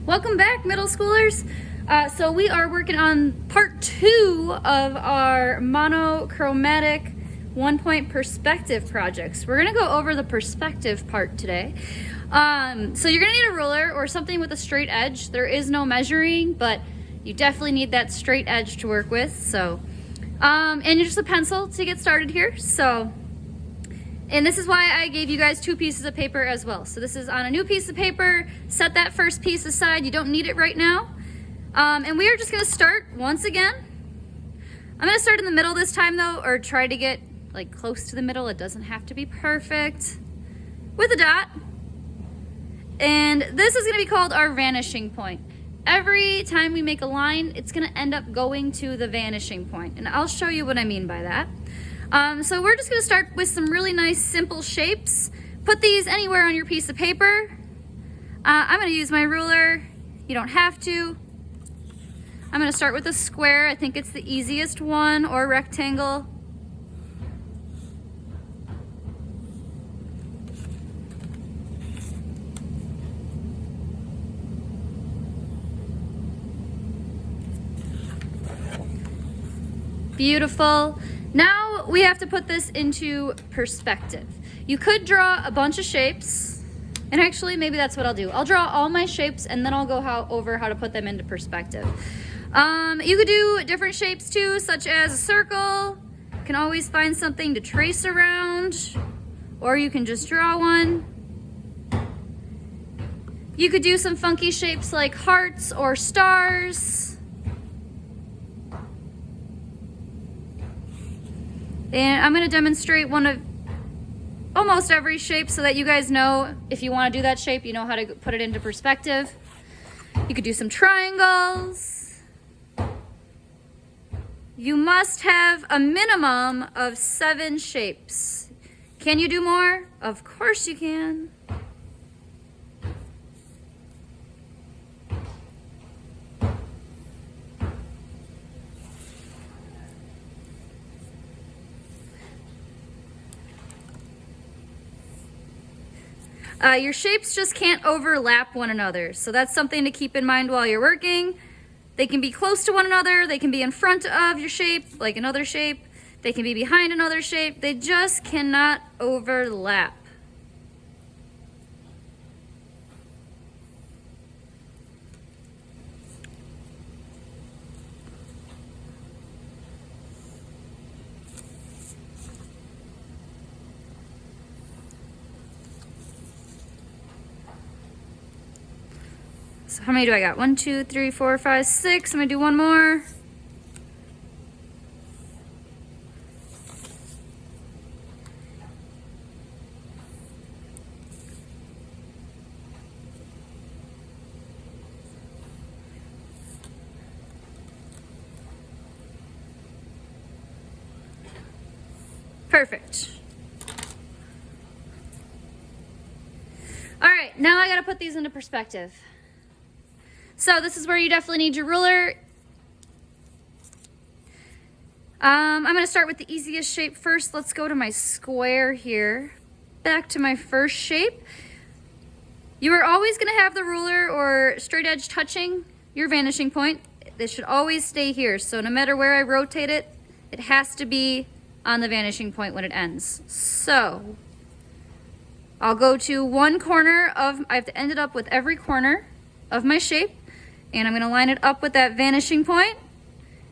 Welcome back, middle schoolers. So we are working on part 2 of our monochromatic 1-point perspective projects. We're gonna go over the perspective part today. So you're gonna need a ruler or something with a straight edge. There is no measuring, but you definitely need that straight edge to work with. So, and just a pencil to get started here. So, and this is why I gave you guys 2 pieces of paper as well. So this is on a new piece of paper. Set that first piece aside. You don't need it right now. And we are just gonna start once again. I'm gonna start in the middle this time though, or try to get like close to the middle. It doesn't have to be perfect. With a dot. And this is gonna be called our vanishing point. Every time we make a line, it's gonna end up going to the vanishing point. And I'll show you what I mean by that. So we're just gonna start with some really nice simple shapes. Put these anywhere on your piece of paper. I'm gonna use my ruler. You don't have to. I'm gonna start with a square. I think it's the easiest one, or rectangle. Beautiful. Now we have to put this into perspective. You could draw a bunch of shapes, and actually maybe that's what I'll do. I'll draw all my shapes and then I'll go over how to put them into perspective. You could do different shapes too, such as a circle. You can always find something to trace around, or you can just draw one. You could do some funky shapes like hearts or stars. And I'm gonna demonstrate one of almost every shape so that you guys know if you wanna do that shape, you know how to put it into perspective. You could do some triangles. You must have a minimum of 7 shapes. Can you do more? Of course you can. Your shapes just can't overlap one another, so that's something to keep in mind while you're working. They can be close to one another, they can be in front of your shape, like another shape, they can be behind another shape, they just cannot overlap. So how many do I got? 1, 2, 3, 4, 5, 6. I'm gonna do one more. Perfect. All right, now I gotta put these into perspective. So this is where you definitely need your ruler. I'm gonna start with the easiest shape first. Let's go to my square here. Back to my first shape. You are always gonna have the ruler or straight edge touching your vanishing point. This should always stay here. So no matter where I rotate it, it has to be on the vanishing point when it ends. So I'll go to one corner of, I have to end it up with every corner of my shape. And I'm gonna line it up with that vanishing point,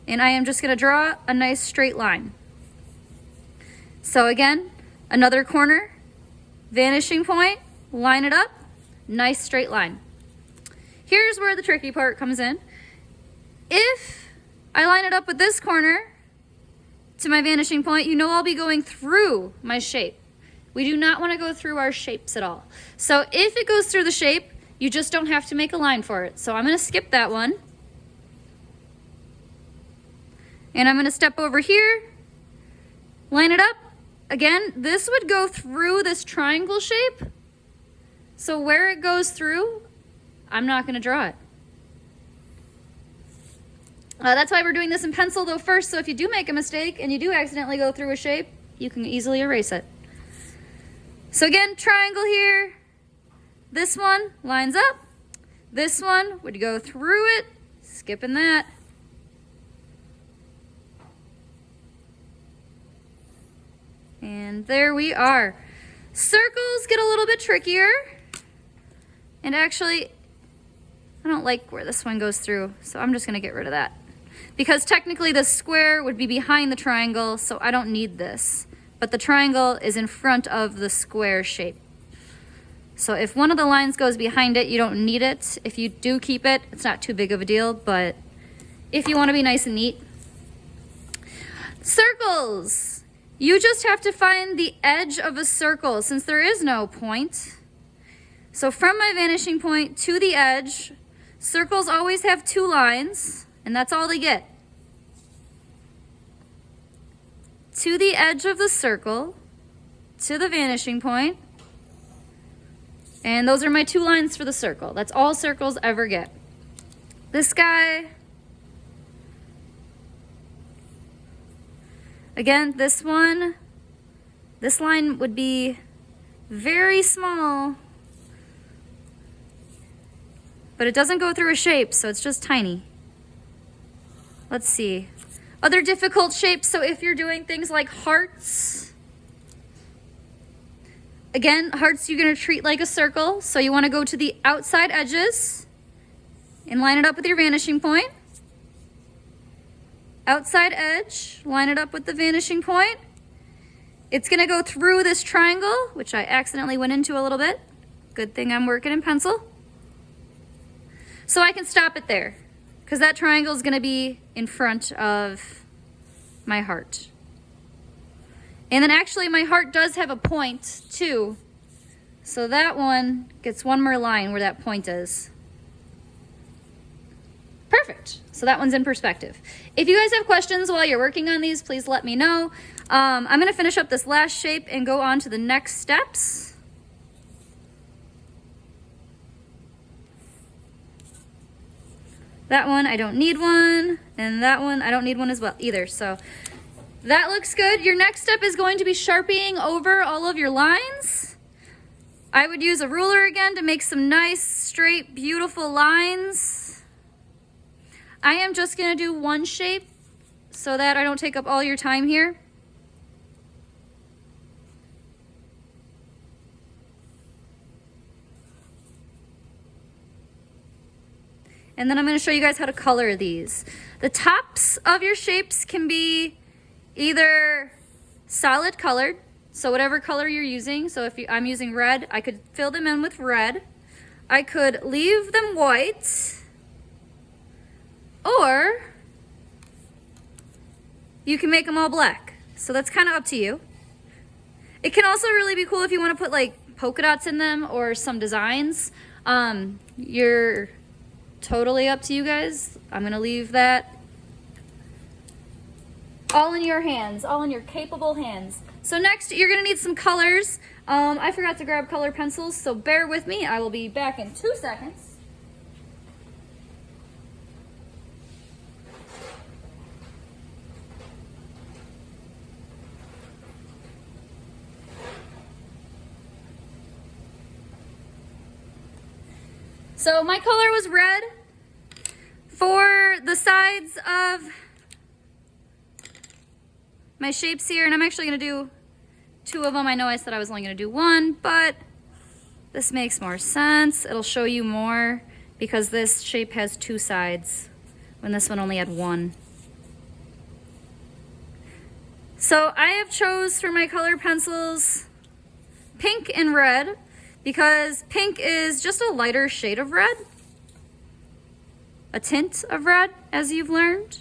and I am just gonna draw a nice straight line. So again, another corner, vanishing point, line it up, nice straight line. Here's where the tricky part comes in. If I line it up with this corner to my vanishing point, you know I'll be going through my shape. We do not wanna go through our shapes at all. So if it goes through the shape, you just don't have to make a line for it. So I'm gonna skip that one. And I'm gonna step over here, line it up. Again, this would go through this triangle shape. So where it goes through, I'm not gonna draw it. That's why we're doing this in pencil though first, so if you do make a mistake and you do accidentally go through a shape, you can easily erase it. So again, triangle here. This one lines up. This one would go through it, skipping that. And there we are. Circles get a little bit trickier. And actually, I don't like where this one goes through, so I'm just gonna get rid of that. Because technically the square would be behind the triangle, so I don't need this. But the triangle is in front of the square shape. So if one of the lines goes behind it, you don't need it. If you do keep it, it's not too big of a deal, but if you wanna be nice and neat. Circles. You just have to find the edge of a circle since there is no point. So from my vanishing point to the edge, circles always have 2 lines, and that's all they get. To the edge of the circle, to the vanishing point, and those are my 2 lines for the circle. That's all circles ever get. This guy, again, this one, this line would be very small, but it doesn't go through a shape, so it's just tiny. Let's see. Other difficult shapes, so if you're doing things like hearts, again, hearts you're gonna treat like a circle, so you wanna go to the outside edges and line it up with your vanishing point. Outside edge, line it up with the vanishing point. It's gonna go through this triangle, which I accidentally went into a little bit. Good thing I'm working in pencil. So I can stop it there, because that triangle is gonna be in front of my heart. And then actually my heart does have a point too. So that one gets one more line where that point is. Perfect. So that one's in perspective. If you guys have questions while you're working on these, please let me know. I'm gonna finish up this last shape and go on to the next steps. That one, I don't need one. And that one, I don't need one as well either. So that looks good. Your next step is going to be sharpieing over all of your lines. I would use a ruler again to make some nice, straight, beautiful lines. I am just gonna do one shape so that I don't take up all your time here. And then I'm going to show you guys how to color these. The tops of your shapes can be either solid colored, so whatever color you're using. So if I'm using red, I could fill them in with red. I could leave them white, or you can make them all black. So that's kind of up to you. It can also really be cool if you want to put like polka dots in them or some designs. You're totally up to you guys. I'm gonna leave that all in your hands, all in your capable hands. So next you're gonna need some colors. I forgot to grab color pencils, so bear with me. I will be back in 2 seconds. So my color was red for the sides of my shapes here, and I'm actually gonna do 2 of them. I know I said I was only gonna do 1, but this makes more sense. It'll show you more because this shape has 2 sides when this one only had 1. So I have chose for my color pencils pink and red, because pink is just a lighter shade of red, a tint of red, as you've learned.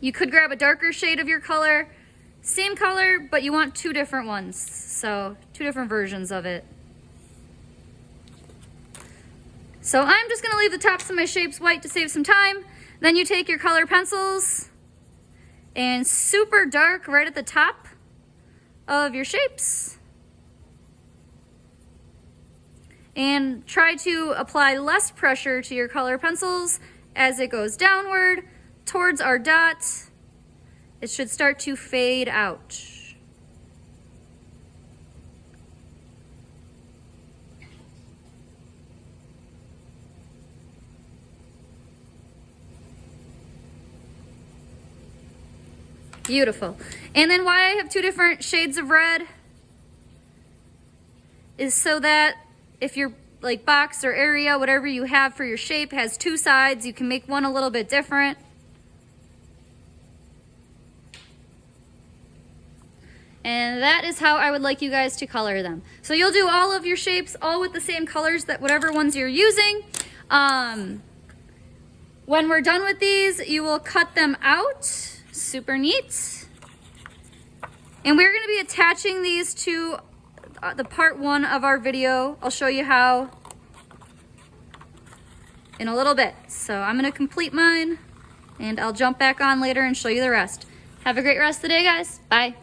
You could grab a darker shade of your color, same color, but you want 2 different ones, so 2 different versions of it. So I'm just gonna leave the tops of my shapes white to save some time. Then you take your color pencils and super dark right at the top of your shapes. And try to apply less pressure to your color pencils as it goes downward towards our dot. It should start to fade out. Beautiful. And then why I have two different shades of red is so that if your like box or area, whatever you have for your shape, has two sides, you can make one a little bit different. And that is how I would like you guys to color them. So you'll do all of your shapes all with the same colors, that whatever ones you're using. When we're done with these, you will cut them out. Super neat. And we're going to be attaching these to the part 1 of our video. I'll show you how in a little bit. So I'm going to complete mine and I'll jump back on later and show you the rest. Have a great rest of the day, guys. Bye.